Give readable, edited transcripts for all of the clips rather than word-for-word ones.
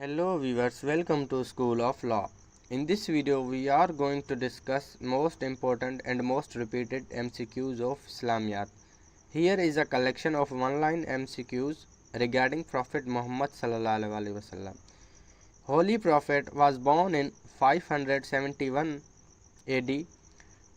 Hello viewers, welcome to School of Law. In this video we are going to discuss most important and most repeated MCQs of Islamiyat. Here is a collection of one-line MCQs regarding Prophet Muhammad sallallahu alaihi wasallam. Holy Prophet was born in 571 AD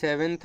7th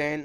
10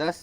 10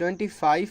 25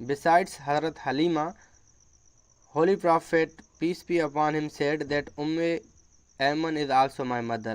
Besides Hazrat Halima, Holy Prophet peace be upon him said that Ayman is also my mother.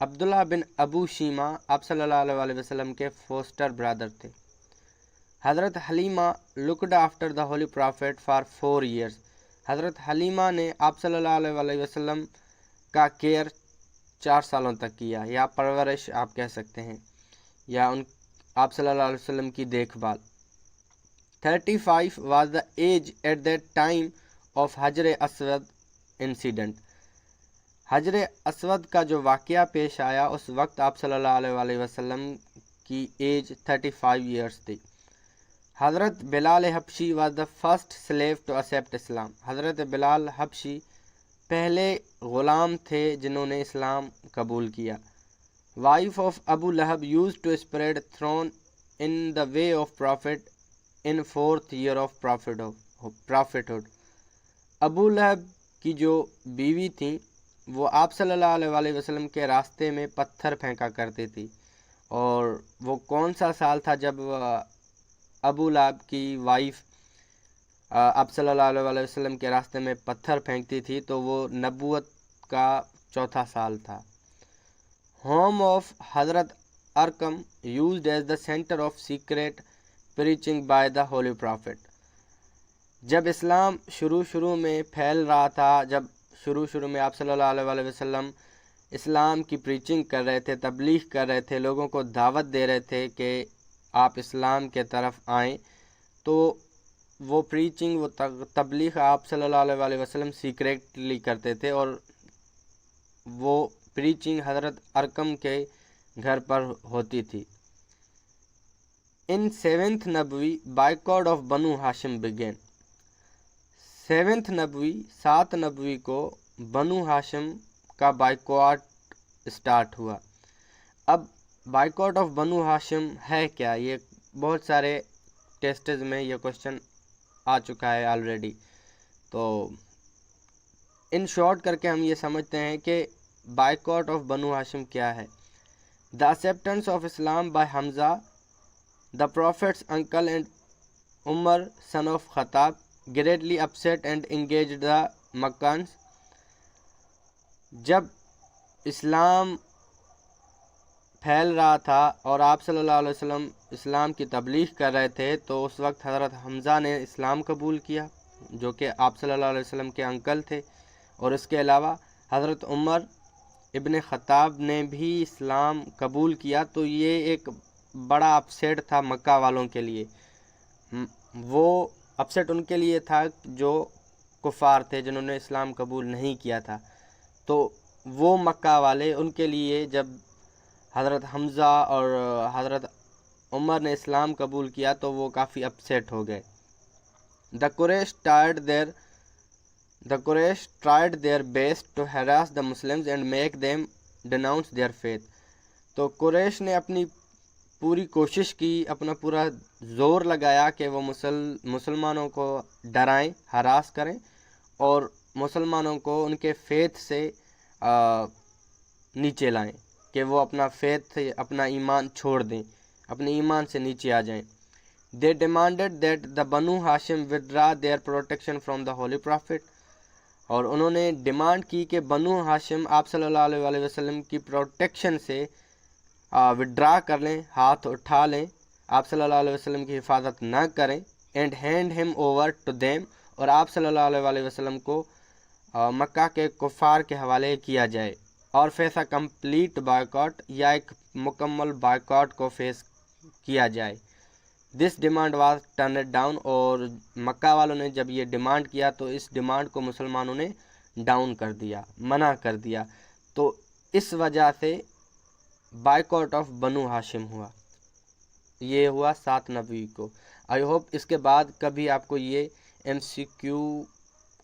عبداللہ بن ابو شیما آپ صلی اللہ علیہ وسلم کے foster brother تھے۔ حضرت Halima looked after the holy prophet for 4 years, حضرت Halima نے آپ صلی اللہ علیہ وسلم کا کیئر 4 سالوں تک کیا، یا پرورش آپ کہہ سکتے ہیں، یا آپ صلی اللہ علیہ وسلم کی دیکھ بھال۔ 35 was the age at that time of حجر اسود انسیڈنٹ، حجر اسود کا جو واقعہ پیش آیا اس وقت آپ صلی اللہ علیہ وسلم کی ایج 35 ایئرس تھی۔ حضرت بلال حبشی was the first slave to accept اسلام، حضرت بلال حبشی پہلے غلام تھے جنہوں نے اسلام قبول کیا۔ وائف آف ابو لہب used to spread throne in the way of prophet in 4th year of prophethood، ابو لہب کی جو بیوی تھیں وہ آپ صلی اللہ علیہ وسلم کے راستے میں پتھر پھینکا کرتی تھی، اور وہ کون سا سال تھا جب ابو لہب کی وائف آپ صلی اللہ علیہ وسلم کے راستے میں پتھر پھینکتی تھی؟ تو وہ نبوت کا 4تھا سال تھا۔ ہوم آف حضرت Arqam used as the center of secret preaching by the holy prophet، جب اسلام شروع میں پھیل رہا تھا، جب شروع میں آپ صلی اللہ علیہ وسلم اسلام کی پریچنگ کر رہے تھے، تبلیغ کر رہے تھے، لوگوں کو دعوت دے رہے تھے کہ آپ اسلام کے طرف آئیں، تو وہ پریچنگ، وہ تبلیغ آپ صلی اللہ علیہ وسلم سیکریٹلی کرتے تھے، اور وہ پریچنگ حضرت ارکم کے گھر پر ہوتی تھی۔ ان 7th نبوی بائیکاٹ آف بنو ہاشم بگین، 7th نبوی 7 نبوی کو بنو ہاشم کا بائیکاٹ اسٹارٹ ہوا۔ اب بائیکاٹ آف بنو ہاشم ہے کیا؟ یہ بہت سارے ٹیسٹز میں یہ کوشچن آ چکا ہے آلریڈی، تو ان شارٹ کر کے ہم یہ سمجھتے ہیں کہ بائیکاٹ آف بنو ہاشم کیا ہے۔ دا acceptance of Islam by Hamza the prophet's uncle and Umar son of Khattab greatly upset and engaged the Makkans، جب اسلام پھیل رہا تھا اور آپ صلی اللہ علیہ وسلم اسلام کی تبلیغ کر رہے تھے، تو اس وقت حضرت حمزہ نے اسلام قبول کیا جو کہ آپ صلی اللہ علیہ وسلم کے انکل تھے، اور اس کے علاوہ حضرت عمر ابن خطاب نے بھی اسلام قبول کیا۔ تو یہ ایک بڑا اپسیٹ تھا مکہ والوں کے لیے، وہ اپسیٹ ان کے لیے تھا جو کفار تھے جنہوں نے اسلام قبول نہیں کیا تھا، تو وہ مکہ والے، ان کے لیے جب حضرت حمزہ اور حضرت عمر نے اسلام قبول کیا تو وہ کافی اپسیٹ ہو گئے۔ The Quraysh tried their best to harass the Muslims and make them denounce their faith، تو قریش نے اپنی پوری کوشش کی، اپنا پورا زور لگایا کہ وہ مسلمانوں کو ڈرائیں، ہراس کریں، اور مسلمانوں کو ان کے فیتھ سے نیچے لائیں، کہ وہ اپنا فیتھ، اپنا ایمان چھوڑ دیں، اپنے ایمان سے نیچے آ جائیں۔ They demanded that the Banu Hashim withdraw their protection from the Holy Prophet، اور انہوں نے ڈیمانڈ کی کہ بنو ہاشم آپ صلی اللہ علیہ وسلم کی پروٹیکشن سے وڈرا کر لیں، ہاتھ اٹھا لیں، آپ صلی اللہ علیہ وسلم کی حفاظت نہ کریں، اینڈ ہینڈ ہم اوور ٹو دیم، اور آپ صلی اللہ علیہ وسلم کو مکہ کے کفار کے حوالے کیا جائے، اور فیس کمپلیٹ بائیکاٹ، یا ایک مکمل بائیکاٹ کو فیس کیا جائے۔ دس ڈیمانڈ واز ٹرنڈ ڈاؤن، اور مکہ والوں نے جب یہ ڈیمانڈ کیا تو اس ڈیمانڈ کو مسلمانوں نے ڈاؤن کر دیا، منع کر دیا، تو اس وجہ سے بائیکاٹ آف بنو ہاشم ہوا۔ یہ ہوا 7 نبوی کو۔ آئی ہوپ اس کے بعد کبھی آپ کو یہ MCQ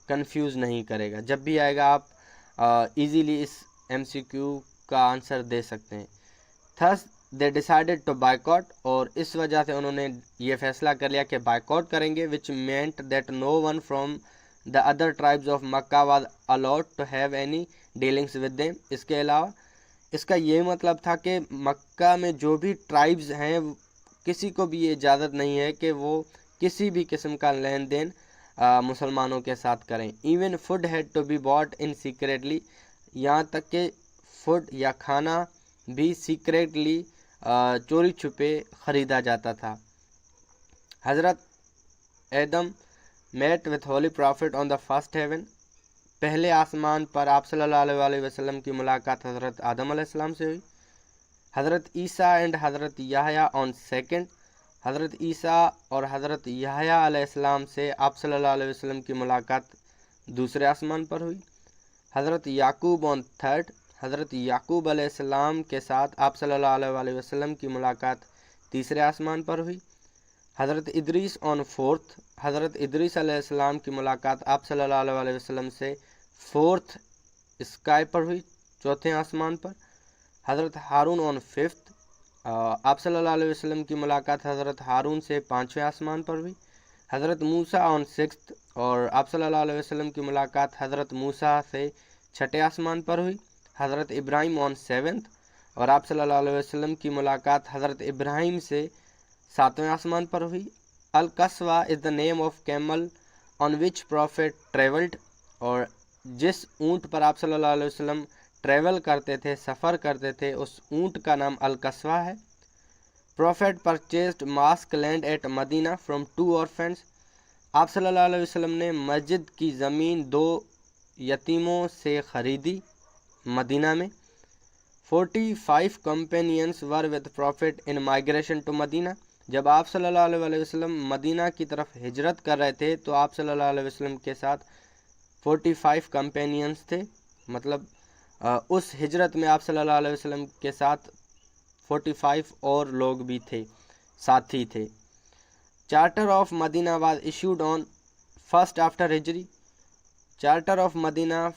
کنفیوز نہیں کرے گا، جب بھی آئے گا آپ ایزیلی اس MCQ کا آنسر دے سکتے ہیں۔ Thus they decided to boycott، اور اس وجہ سے انہوں نے یہ فیصلہ کر لیا کہ بائیکاٹ کریں گے، which meant that no one from the other tribes of Makkah was allowed to have any dealings with them۔ اس کے علاوہ اس کا یہ مطلب تھا کہ مکہ میں جو بھی ٹرائبز ہیں کسی کو بھی یہ اجازت نہیں ہے کہ وہ کسی بھی قسم کا لین دین مسلمانوں کے ساتھ کریں۔ Even food had to be bought in secretly, یہاں تک کہ فوڈ یا کھانا بھی سیکریٹلی چوری چھپے خریدا جاتا تھا۔ حضرت Adam met with holy prophet on the first heaven, پہلے آسمان پر آپ صلی اللہ علیہ وسلم کی ملاقات حضرت آدم علیہ السلام سے ہوئی۔ حضرت عیسیٰ اینڈ حضرت یحییٰ آن سیکنڈ، حضرت عیسیٰ اور حضرت یحییٰ علیہ السلام سے آپ صلی اللہ علیہ وسلم کی ملاقات دوسرے آسمان پر ہوئی۔ حضرت یعقوب آن تھرڈ، حضرت یعقوب علیہ السلام کے ساتھ آپ صلی اللہ علیہ وسلم کی ملاقات تیسرے آسمان پر ہوئی۔ حضرت ادریس آن فورتھ، حضرت ادریس علیہ السلام کی ملاقات آپ صلی اللہ علیہ وسلم سے فورتھ اسکائی پر ہوئی، چوتھے آسمان پر۔ حضرت ہارون آن ففتھ، آپ صلی اللہ علیہ وسلم کی ملاقات حضرت ہارون سے پانچویں آسمان پر ہوئی۔ حضرت موسیٰ آن سکستھ، اور آپ صلی اللہ علیہ وسلم کی ملاقات حضرت موسیٰ سے چھٹے آسمان پر ہوئی۔ حضرت ابراہیم آن سیونتھ، اور آپ صلی اللہ علیہ وسلم کی ملاقات حضرت ابراہیم سے ساتویں آسمان پر ہوئی۔ Al Qaswa is the name of camel on which prophet travelled, اور جس اونٹ پر آپ صلی اللہ علیہ وسلم ٹریول کرتے تھے، سفر کرتے تھے، اس اونٹ کا نام القصوہ ہے۔ Prophet purchased mosque land at Medina from 2 orphans، آپ صلی اللہ علیہ وسلم نے مسجد کی زمین 2 یتیموں سے خریدی مدینہ میں۔ 45 companions were with Prophet in migration to مدینہ، جب آپ صلی اللہ علیہ وسلم مدینہ کی طرف ہجرت کر رہے تھے تو آپ صلی اللہ علیہ وسلم کے ساتھ 45 companions تھے، مطلب اس ہجرت میں آپ صلی اللہ علیہ وسلم کے ساتھ 45 اور لوگ بھی تھے، ساتھی تھے۔ Charter of Medina was issued on first after ہجری، چارٹر آف مدینہ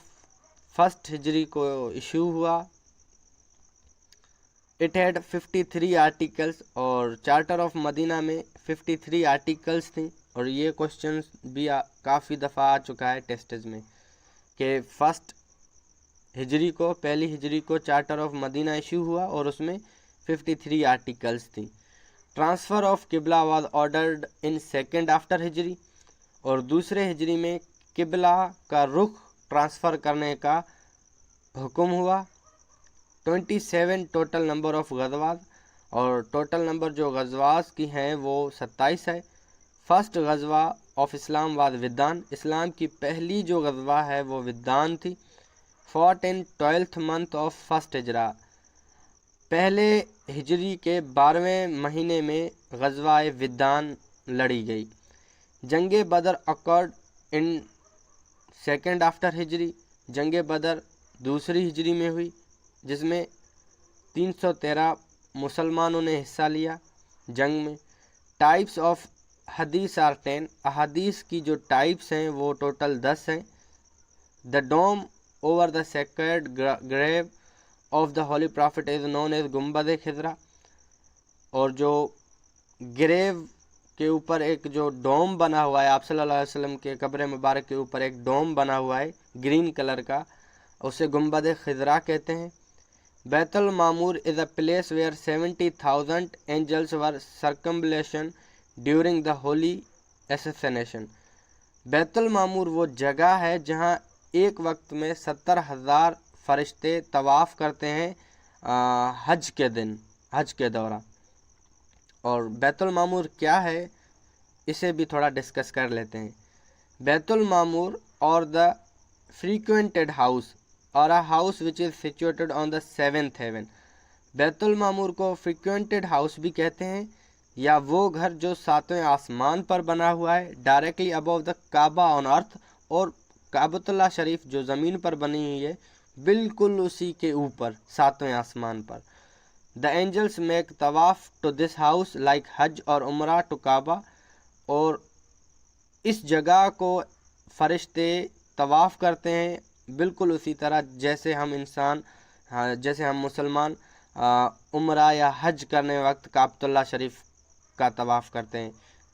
فرسٹ ہجری کو ایشو ہوا۔ اٹ ہیڈ 53 آرٹیکلس، اور چارٹر آف مدینہ میں 53 آرٹیکلس تھیں، اور یہ کوشچن بھی کافی دفعہ آ چکا ہے ٹیسٹز میں کہ فرسٹ ہجری کو، پہلی ہجری کو چارٹر آف مدینہ ایشو ہوا اور اس میں 53 آرٹیکلس تھیں۔ ٹرانسفر آف قبلہ was ordered in second after ہجری، اور دوسرے ہجری میں قبلہ کا رخ ٹرانسفر کرنے کا حکم ہوا۔ 27 ٹوٹل نمبر آف غزوات، اور ٹوٹل نمبر جو غزوات کی ہیں وہ 27 ہے۔ فرسٹ غزوہ آف اسلام واز ودان، اسلام کی پہلی جو غزوہ ہے وہ ودان تھی۔ Fought in 12th month of first Hijra, پہلے ہجری کے 12ویں مہینے میں غزوہ ودان لڑی گئی۔ جنگ بدر اکرڈ ان سیکنڈ آفٹر ہجری، جنگ بدر دوسری ہجری میں ہوئی جس میں 313 مسلمانوں نے حصہ لیا جنگ میں۔ ٹائپس آف حدیث آر 10، احادیث کی جو ٹائپس ہیں وہ ٹوٹل 10 ہیں۔ The dome over the sacred grave of the holy prophet is known as گنبد خضرا، اور جو گریو کے اوپر ایک جو ڈوم بنا ہوا ہے، آپ صلی اللہ علیہ وسلم کے قبر مبارک کے اوپر ایک ڈوم بنا ہوا ہے گرین کلر کا، اسے گنبد خضرا کہتے ہیں۔ بیت المعمور is a place where 70,000 angels were circumambulation during the holy ascension, بیت المعمور وہ جگہ ہے جہاں ایک وقت میں 70,000 فرشتے طواف کرتے ہیں حج کے دن، حج کے دوران۔ اور بیت المعمور کیا ہے اسے بھی تھوڑا ڈسکس کر لیتے ہیں۔ بیت المعمور اور دا frequented house or a house which is situated on the 7th heaven، بیت المعمور کو frequented house بھی کہتے ہیں، یا وہ گھر جو 7ویں آسمان پر بنا ہوا ہے، directly above the Kaaba on earth، اور کعبۃ اللہ شریف جو زمین پر بنی ہوئی ہے بالکل اسی کے اوپر 7ویں آسمان پر۔ The angels make طواف to this house like حج اور عمرہ to کعبہ، اور اس جگہ کو فرشتے طواف کرتے ہیں بالکل اسی طرح جیسے ہم انسان، جیسے ہم مسلمان عمرہ یا حج کرنے وقت کعبۃ اللہ شریف کا طواف کرتے ہیں،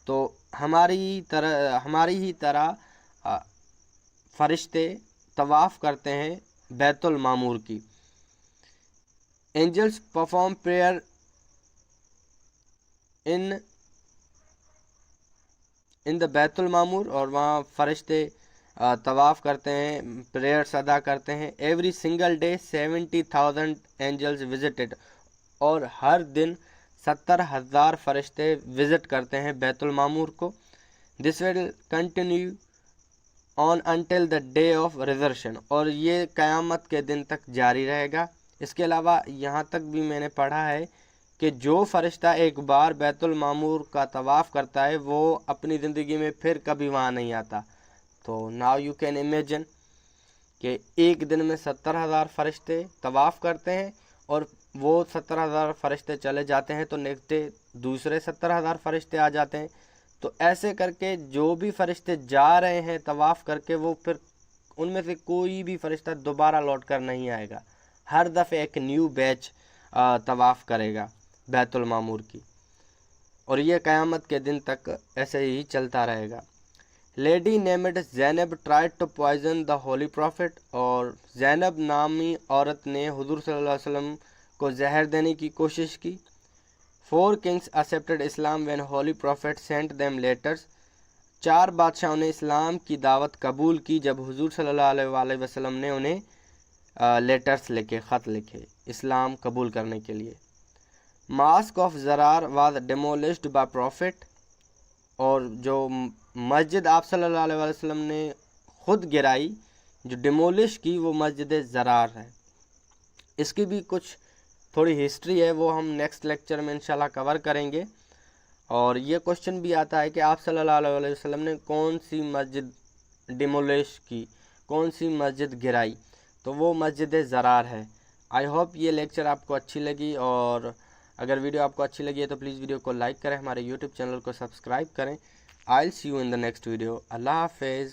تو ہماری ہی طرح فرشتے طواف کرتے ہیں بیت المعمور کی۔ اینجلس پرفارم پریئر ان دا بیت المعمور، اور وہاں فرشتے طواف کرتے ہیں, پریئرس ادا کرتے ہیں. Every single day 70,000 angels visited, اور ہر دن 70,000 فرشتے وزٹ کرتے ہیں بیت المعمور کو. This will continue on until the day of resurrection, اور یہ قیامت کے دن تک جاری رہے گا. اس کے علاوہ یہاں تک بھی میں نے پڑھا ہے کہ جو فرشتہ ایک بار بیت المعمور کا طواف کرتا ہے وہ اپنی زندگی میں پھر کبھی وہاں نہیں آتا. تو ناؤ یو کین امیجن کہ ایک دن میں 70,000 فرشتے طواف کرتے ہیں, اور وہ 70,000 فرشتے چلے جاتے ہیں تو نیکسٹ ڈے دوسرے 70,000 فرشتے آ جاتے ہیں. تو ایسے کر کے جو بھی فرشتے جا رہے ہیں طواف کر کے, وہ پھر ان میں سے کوئی بھی فرشتہ دوبارہ لوٹ کر نہیں آئے گا. ہر دفعہ ایک نیو بیچ طواف کرے گا بیت المعمور کی, اور یہ قیامت کے دن تک ایسے ہی چلتا رہے گا. Lady named Zainab tried to poison the holy prophet, اور زینب نامی عورت نے حضور صلی اللہ علیہ وسلم کو زہر دینے کی کوشش کی. 4 kings accepted Islam when holy prophet sent them letters. 4 بادشاہوں نے اسلام کی دعوت قبول کی جب حضور صلی اللہ علیہ وآلہ وسلم نے انہیں لیٹرز لکھے, خط لکھے اسلام قبول کرنے کے لیے. Mosque of Zirar was demolished by prophet, اور جو مسجد آپ صلی اللہ علیہ وآلہ وسلم نے خود گرائی, جو ڈیمولش کی, وہ مسجد زرار ہے. اس کی بھی کچھ تھوڑی ہسٹری ہے, وہ ہم نیکسٹ لیکچر میں انشاءاللہ کور کریں گے. اور یہ کوشچن بھی آتا ہے کہ آپ صلی اللہ علیہ وسلم نے کون سی مسجد ڈیمولش کی, کون سی مسجد گرائی, تو وہ مسجد زرار ہے. آئی ہوپ یہ لیکچر آپ کو اچھی لگی, اور اگر ویڈیو آپ کو اچھی لگی ہے تو پلیز ویڈیو کو لائک کریں, ہمارے یوٹیوب چینل کو سبسکرائب کریں. I will see you in the next video. اللہ حافظ.